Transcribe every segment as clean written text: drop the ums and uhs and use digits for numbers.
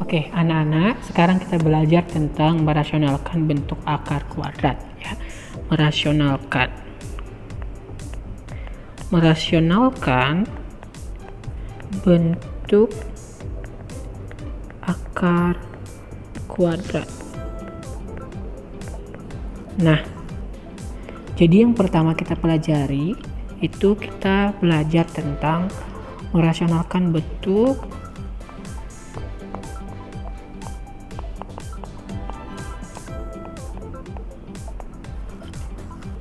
Oke, anak-anak, sekarang kita belajar tentang merasionalkan bentuk akar kuadrat ya. Merasionalkan bentuk akar kuadrat. Nah, jadi yang pertama kita pelajari itu kita belajar tentang merasionalkan bentuk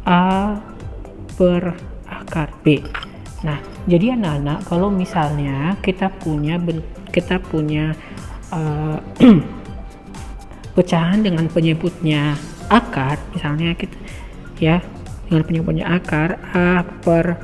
A per akar B. Nah, jadi anak-anak, kalau misalnya kita punya pecahan dengan penyebutnya akar, misalnya kita ya dengan penyebutnya akar A per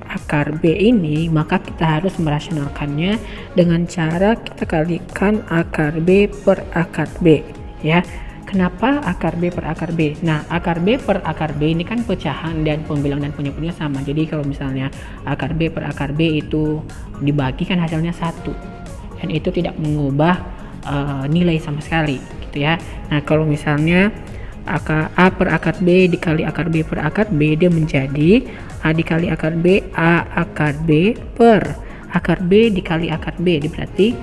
akar B ini, maka kita harus merasionalkannya dengan cara kita kalikan akar B per akar B ya. Kenapa akar B per akar B? Nah, akar B per akar B ini kan pecahan dan pembilang dan penyebutnya sama. Jadi kalau misalnya akar B per akar B itu dibagi kan hasilnya 1. Dan itu tidak mengubah nilai sama sekali gitu ya. Nah, kalau misalnya akar A per akar B dikali akar B per akar B, dia menjadi A dikali akar B, A akar B per akar B dikali akar B. Ini berarti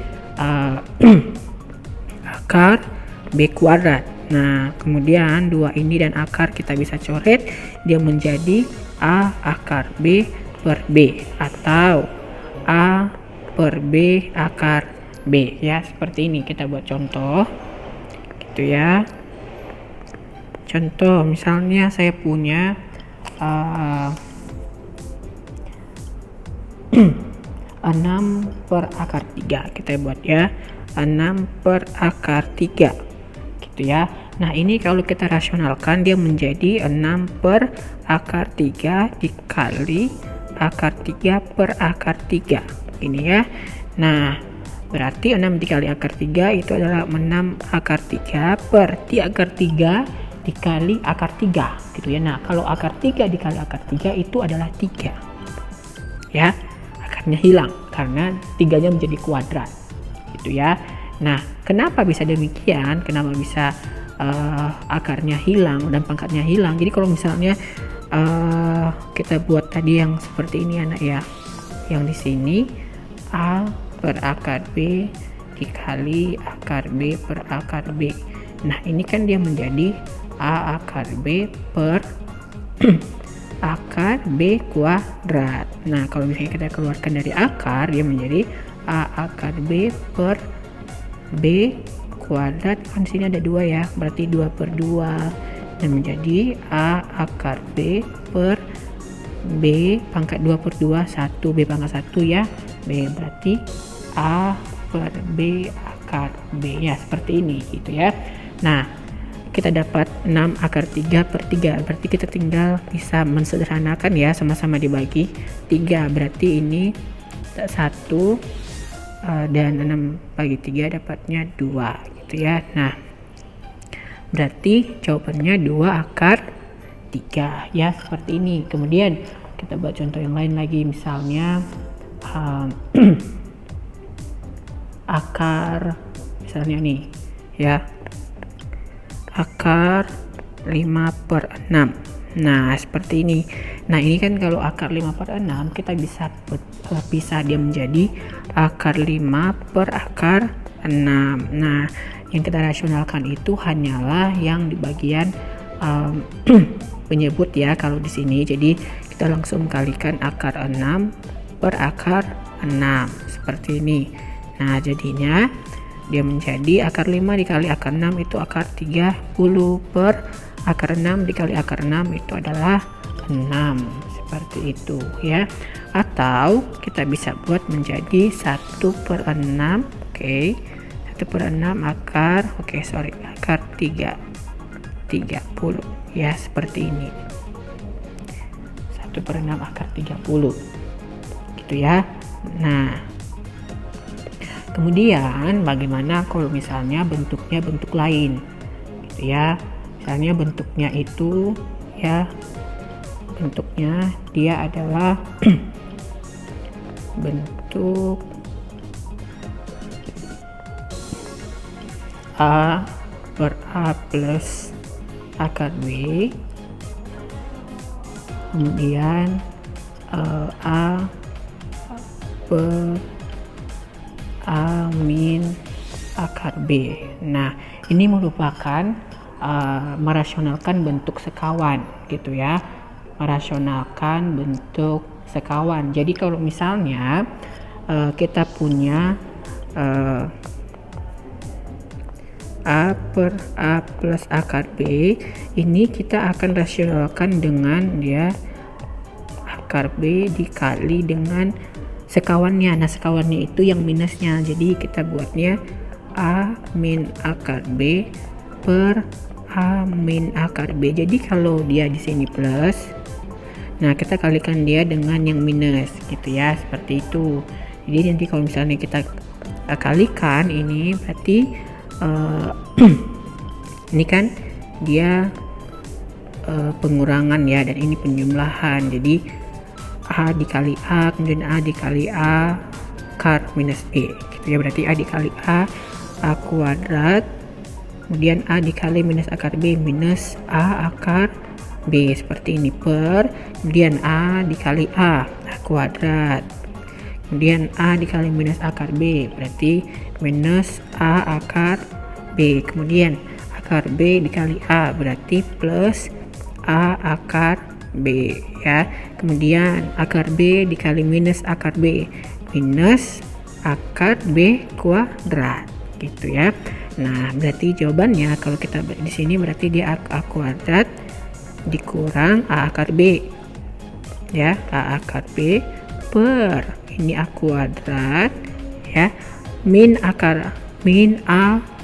akar B kuadrat. Nah, kemudian 2 ini dan akar kita bisa coret, dia menjadi A akar B per B atau A per B akar B ya. Seperti ini kita buat contoh gitu ya. Contoh misalnya saya punya 6 per akar 3, kita buat ya 6 per akar 3 gitu ya. Nah, ini kalau kita rasionalkan dia menjadi 6 per akar 3 dikali akar 3 per akar 3 ini ya. Nah, berarti 6 dikali akar 3 itu adalah 6 akar 3 per 3 akar 3 dikali akar 3 gitu ya. Nah, kalau akar 3 dikali akar 3 itu adalah 3 ya, akarnya hilang karena 3-nya menjadi kuadrat gitu ya. Nah, kenapa bisa demikian? Kenapa bisa akarnya hilang dan pangkatnya hilang? Jadi kalau misalnya kita buat tadi yang seperti ini anak ya, yang di sini A per akar B dikali akar B per akar B. Nah, ini kan dia menjadi A akar B per akar B kuadrat. Nah, kalau misalnya kita keluarkan dari akar, dia menjadi A akar B per B kuadrat. Kan sini ada 2 ya, berarti 2 per 2 dan menjadi A akar B per B pangkat 2 per 2 1, B pangkat 1 ya. B berarti A per B akar B ya, seperti ini gitu ya. Nah, kita dapat 6 akar 3 per 3, berarti kita tinggal bisa mensederhanakan ya, sama-sama dibagi 3, berarti ini 1 dan 6 bagi 3 dapatnya 2 gitu ya. Nah, berarti jawabannya 2 akar 3 ya, seperti ini. Kemudian kita buat contoh yang lain lagi, misalnya akar misalnya nih ya, akar 5 per 6. Nah, seperti ini. Nah, ini kan kalau akar 5 per 6 kita bisa pisah dia menjadi akar 5 per akar 6. Nah, yang kita rasionalkan itu hanyalah yang di bagian penyebut ya kalau di sini. Jadi kita langsung kalikan akar 6 per akar 6 seperti ini. Nah, jadinya dia menjadi akar 5 dikali akar 6 itu akar 30 per akar 6 dikali akar 6 itu adalah 6, seperti itu ya. Atau kita bisa buat menjadi 1 per 6, oke, 1 per 6 akar, akar 30 ya, seperti ini. 1 per 6 akar 30 gitu ya. Nah, kemudian bagaimana kalau misalnya bentuknya bentuk lain gitu ya. Misalnya bentuknya itu ya bentuknya dia adalah bentuk A per A plus akar B, kemudian A per A min akar B. Nah, ini merupakan merasionalkan bentuk sekawan gitu ya, merasionalkan bentuk sekawan. Jadi kalau misalnya kita punya A per A plus akar B, ini kita akan rasionalkan dengan ya akar B dikali dengan sekawannya. Nah, sekawannya itu yang minusnya, jadi kita buatnya A min akar B per A min akar B. Jadi kalau dia di sini plus, nah kita kalikan dia dengan yang minus gitu ya, seperti itu. Jadi nanti kalau misalnya kita kalikan ini berarti ini kan dia pengurangan ya, dan ini penjumlahan. Jadi A dikali A, kemudian A dikali A akar minus B gitu ya, berarti A dikali A kuadrat, kemudian A dikali minus akar B minus A akar B, seperti ini, per kemudian A dikali A kuadrat, kemudian A dikali minus akar B berarti minus A akar B, kemudian akar B dikali A berarti plus A akar B ya, kemudian akar B dikali minus akar B minus akar B kuadrat gitu ya. Nah, berarti jawabannya kalau kita di sini berarti dia A kuadrat dikurang A akar B ya, A akar B per ini A kuadrat ya min A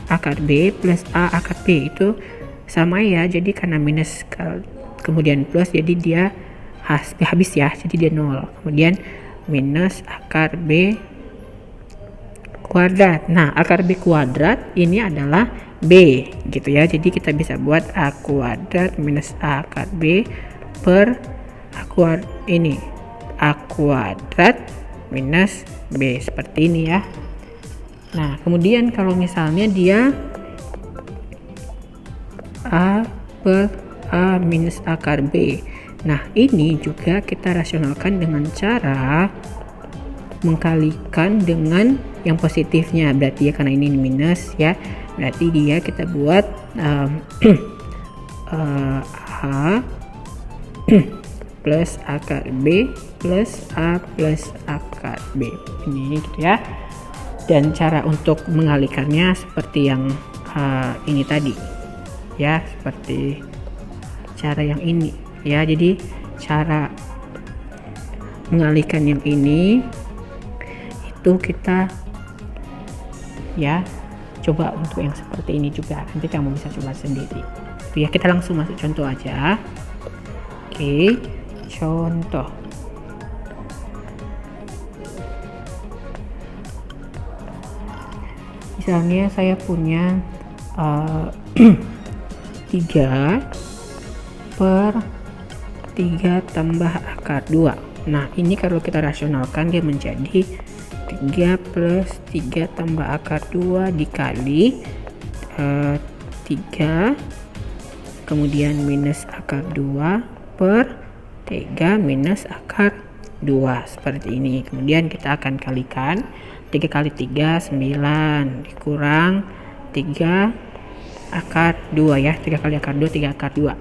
akar B plus A akar B, itu sama ya, jadi karena minus kemudian plus jadi dia habis ya, jadi dia 0, kemudian minus akar B kuadrat. Nah, akar B kuadrat ini adalah B gitu ya, jadi kita bisa buat A kuadrat minus A akar B per A kuadrat minus B, seperti ini ya. Nah, kemudian kalau misalnya dia A per A minus akar B, nah ini juga kita rasionalkan dengan cara mengkalikan dengan yang positifnya, berarti ya karena ini minus ya, berarti dia kita buat A plus akar B plus A plus akar B ini gitu ya. Dan cara untuk mengalikannya seperti yang ini tadi ya, seperti cara yang ini ya. Jadi cara mengalihkan yang ini itu kita ya coba untuk yang seperti ini juga, nanti kamu bisa coba sendiri itu ya. Kita langsung masuk contoh aja. Oke, contoh. Misalnya saya punya 3 per 3 tambah akar 2. Nah, ini kalau kita rasionalkan dia menjadi 3 plus 3 tambah akar 2 dikali 3 kemudian minus akar 2 per 3 minus akar 2, seperti ini. Kemudian kita akan kalikan 3 kali 3 9 dikurang 3 akar 2 ya, 3 kali akar 2 3 akar 2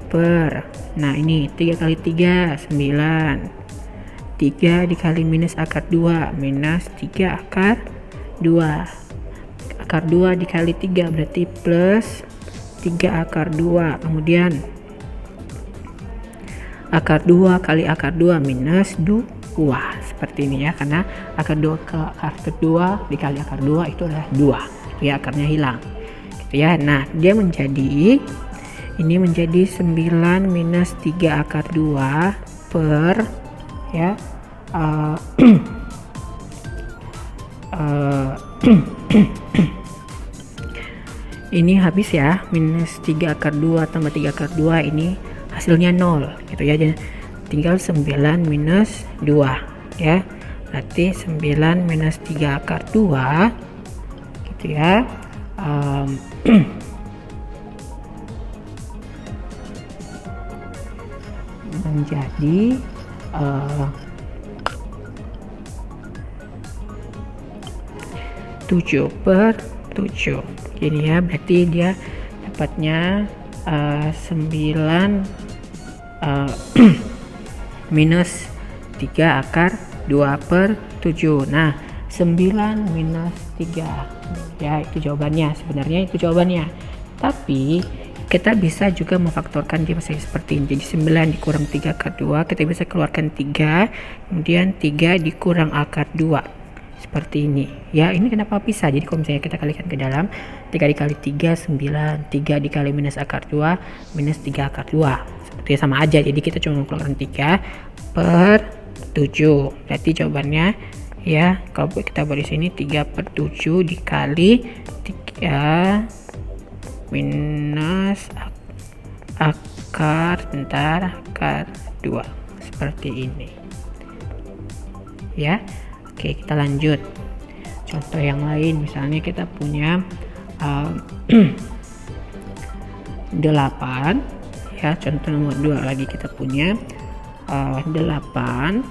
per, nah ini 3 kali 3 9, 3 dikali minus akar 2 minus 3 akar 2, akar 2 dikali 3 berarti plus 3 akar 2, kemudian akar 2 kali akar 2 minus 2, seperti ini ya, karena akar 2 ke akar 2 dikali akar 2 itu adalah 2 ya, akarnya hilang gitu ya. Nah, dia menjadi ini menjadi 9 minus 3 akar 2 per ya ini habis ya, minus 3 akar 2 tambah 3 akar 2 ini hasilnya 0 gitu ya. tinggal 9 minus 2 ya, berarti 9 minus 3 akar 2 gitu ya. Menjadi 7/7 gini ya, berarti dia dapatnya 9 minus 3 akar 2/7. Nah 9 minus 3 ya, itu jawabannya, sebenarnya itu jawabannya, tapi kita bisa juga memfaktorkan dia masih seperti ini. Jadi 9 dikurang 3 akar 2, kita bisa keluarkan 3, kemudian 3 dikurang akar 2 seperti ini ya. Ini kenapa bisa? Jadi kalau misalnya kita kalikan ke dalam, 3 dikali 3 9, 3 dikali minus akar 2 minus 3 akar 2, seperti sama aja. Jadi kita cuma mengeluarkan 3/7, berarti jawabannya ya, kalau kita buat di sini 3/7 dikali 3 minus akar 2 seperti ini ya. Oke, kita lanjut contoh yang lain. Misalnya kita punya 8 ya, contoh nomor 2 lagi, kita punya 8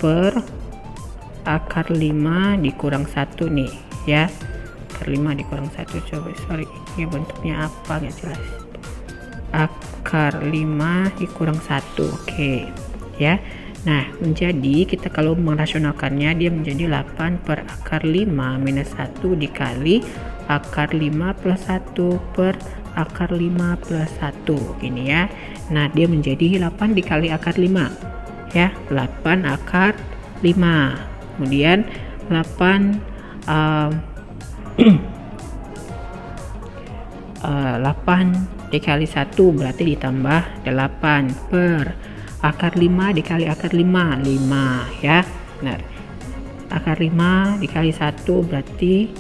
per akar 5 dikurang 1 nih ya. Akar 5 dikurang 1, coba sorry ini bentuknya apa nggak jelas. Akar 5 dikurang 1, oke ya. Nah menjadi kita kalau merasionalkannya dia menjadi 8 per akar 5 minus 1 dikali akar 5 plus 1 per akar 5 plus 1 gini ya. Nah dia menjadi 8 dikali akar 5 ya, 8 akar 5, kemudian 8 8 dikali 1 berarti ditambah 8 per akar 5 dikali akar 5 ya. Benar, akar 5 dikali 1 berarti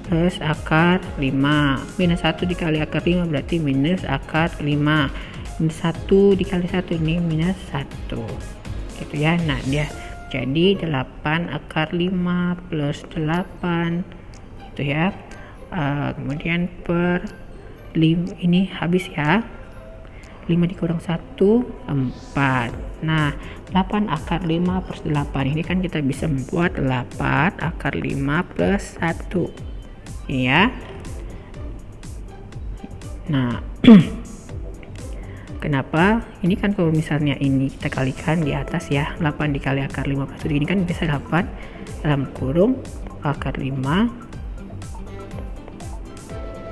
plus akar 5, minus 1 dikali akar 5 berarti minus akar 5, minus 1 dikali 1 ini minus 1 gitu ya. Nah dia jadi 8 akar 5 plus 8 gitu ya. Kemudian per 5 ini habis ya, 5 dikurang 1 4. Nah 8 akar 5 plus 8 ini kan kita bisa membuat 8 akar 5 plus 1 ya. Nah kenapa ini kan kalau misalnya ini kita kalikan di atas ya, 8 dikali akar 5 plus 1 ini kan bisa 8 dalam kurung akar 5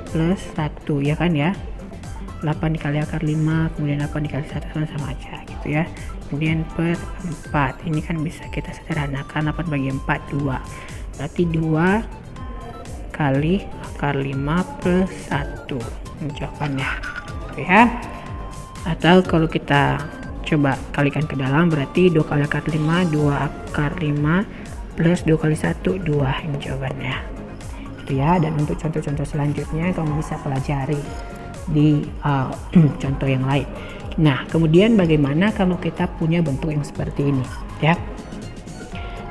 plus 1 ya kan ya. 8 dikali akar 5 kemudian 8 dikali 1 sama aja gitu ya. Kemudian per 4 ini kan bisa kita sederhanakan, 8 bagi 4 2, berarti 2 kali akar 5 plus 1 jawabannya gitu ya. Atau kalau kita coba kalikan ke dalam berarti 2 kali akar 5 2 akar 5 plus 2 kali 1 2 ini jawabannya gitu ya. Dan untuk contoh-contoh selanjutnya kamu bisa pelajari di contoh yang lain. Nah kemudian bagaimana kalau kita punya bentuk yang seperti ini ya.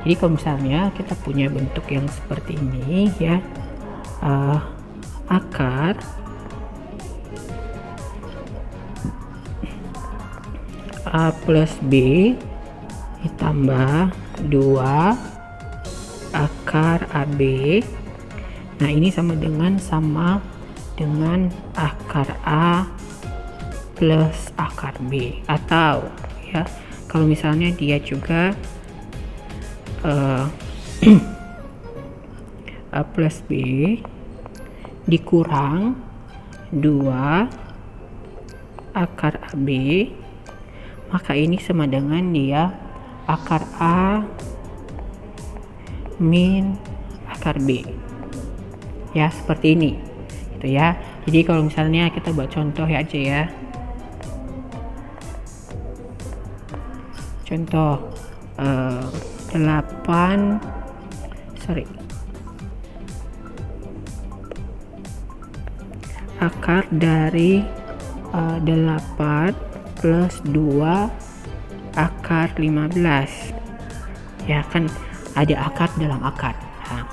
Jadi kalau misalnya kita punya bentuk yang seperti ini ya, akar A plus B ditambah 2 akar AB. Nah ini sama dengan akar A plus akar B. Atau ya kalau misalnya dia juga A plus B dikurang 2 akar AB, maka ini sama dengan dia akar A min akar B ya, seperti ini gitu ya. Jadi kalau misalnya kita buat contoh ya aja ya, contoh 8 akar dari 8 plus 2 akar 15. Ya kan ada akar dalam akar. Nah,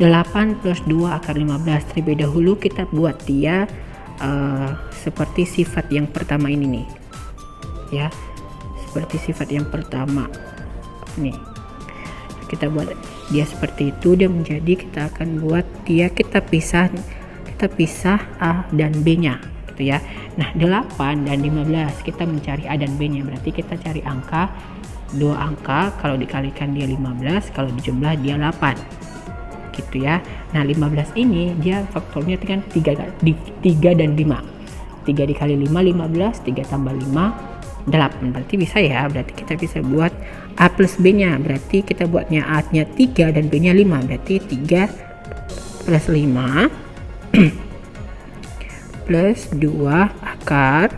8 plus 2 akar 15. Terlebih dahulu kita buat dia seperti sifat yang pertama ini nih. Ya, seperti sifat yang pertama. Nih. Kita buat dia seperti itu, dia menjadi, kita akan buat dia, kita pisah A dan B-nya gitu ya. Nah, 8 dan 15 kita mencari A dan B-nya, berarti kita cari angka, 2 angka, kalau dikalikan dia 15, kalau dijumlah dia 8 gitu ya. Nah, 15 ini dia faktornya kan 3 dan 5. 3 dikali 5 15, 3 tambah 5 8, berarti bisa ya, berarti kita bisa buat A plus B nya, berarti kita buatnya A nya 3 dan B nya 5, berarti 3 plus 5 plus 2 akar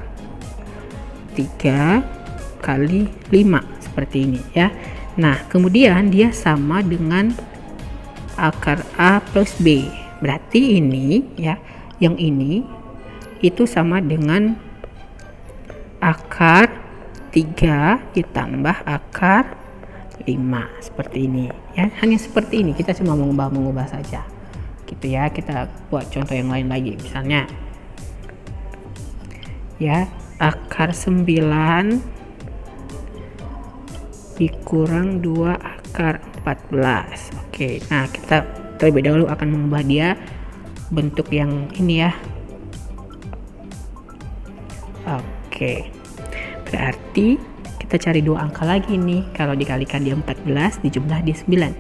3 kali 5 seperti ini ya. Nah, kemudian dia sama dengan akar A plus B, berarti ini ya, yang ini itu sama dengan akar 3 ditambah akar 5 seperti ini ya. Hanya seperti ini, kita cuma mengubah saja gitu ya. Kita buat contoh yang lain lagi, misalnya ya, akar 9 dikurang 2 akar 14. Oke, nah kita terlebih dahulu akan mengubah dia bentuk yang ini ya. Oke, berarti kita cari 2 angka lagi nih. Kalau dikalikan dia 14, dijumlah dia 9.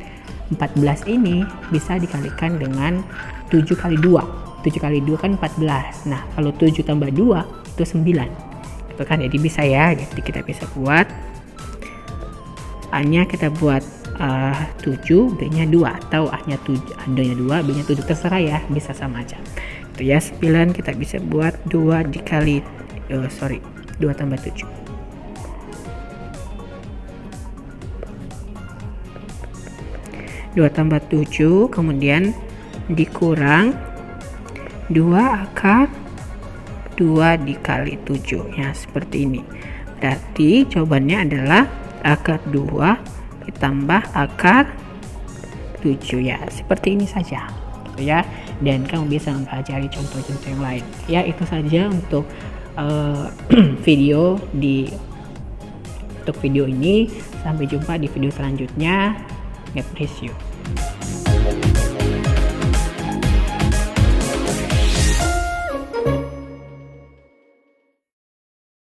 14 ini bisa dikalikan dengan 7 kali 2. 7 kali 2 kan 14. Nah, kalau 7 tambah 2 itu 9. Itu kan, jadi bisa ya. Jadi kita bisa buat A-nya kita buat 7, B-nya 2, atau A-nya 7, A-nya 2, B-nya 7, terserah ya, bisa sama aja. Itu ya, 9 kita bisa buat 2 dikali 2 tambah 7. 2 tambah 7, kemudian dikurang 2 akar 2 dikali 7 ya, seperti ini. Berarti jawabannya adalah akar 2 ditambah akar 7 ya, seperti ini saja gitu ya. Dan kamu bisa mempelajari contoh-contoh yang lain ya. Itu saja untuk video ini. Sampai jumpa di video selanjutnya. God bless you.